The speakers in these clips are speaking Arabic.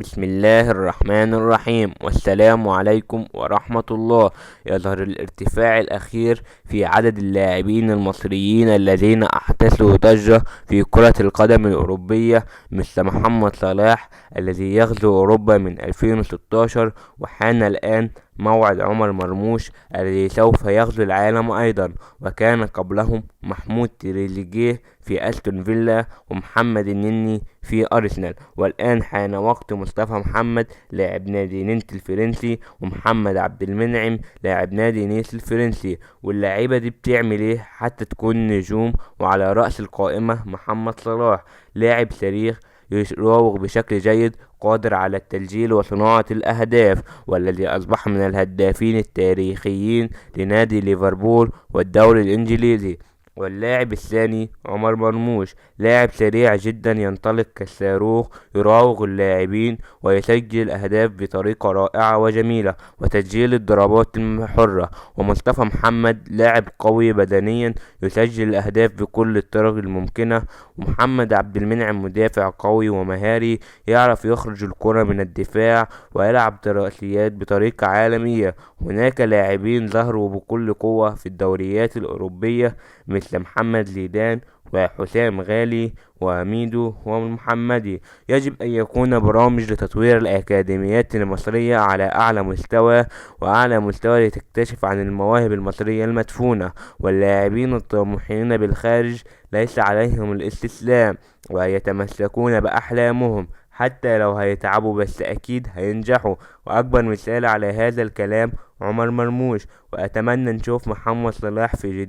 بسم الله الرحمن الرحيم، والسلام عليكم ورحمة الله. يظهر الارتفاع الأخير في عدد اللاعبين المصريين الذين أحدثوا ضجة في كرة القدم الأوروبية، مثل محمد صلاح الذي يغزو أوروبا من 2016، وحان الآن موعد عمر مرموش الذي سوف يغزو العالم أيضا. وكان قبلهم محمود تريزيجيه في أستون فيلا، ومحمد النني في أرسنال. والآن حان وقت مصطفى محمد لاعب نادي نينت الفرنسي، ومحمد عبد المنعم لاعب نادي نيس الفرنسي. واللاعيبة دي بتعمل ايه حتى تكون نجوم؟ وعلى رأس القائمة محمد صلاح، لاعب صريخ يراوغ بشكل جيد، قادر على التسجيل وصناعة الأهداف، والذي أصبح من الهدافين التاريخيين لنادي ليفربول والدوري الإنجليزي. واللاعب الثاني عمر مرموش، لاعب سريع جدا ينطلق كالصاروخ، يراوغ اللاعبين ويسجل أهداف بطريقة رائعة وجميلة، وتسجيل الضربات الحرة. ومصطفى محمد لاعب قوي بدنيا، يسجل الأهداف بكل الطرق الممكنة. ومحمد عبد المنعم مدافع قوي ومهاري، يعرف يخرج الكرة من الدفاع ويلعب تراسيات بطريقة عالمية. هناك لاعبين ظهروا بكل قوة في الدوريات الأوروبية، مثل محمد زيدان وحسام غالي وميدو ومحمدي. يجب أن يكون برامج لتطوير الأكاديميات المصرية على أعلى مستوى، وأعلى مستوى لتكتشف عن المواهب المصرية المدفونة. واللاعبين الطموحين بالخارج ليس عليهم الاستسلام، ويتمسكون بأحلامهم حتى لو هيتعبوا، بس أكيد هينجحوا. وأكبر مثال على هذا الكلام عمر مرموش. وأتمنى نشوف محمد صلاح في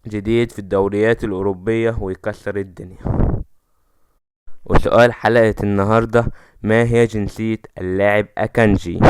جديد في الدوريات الأوروبية ويكسر الدنيا. وسؤال حلقة النهاردة: ما هي جنسية اللاعب أكانجي؟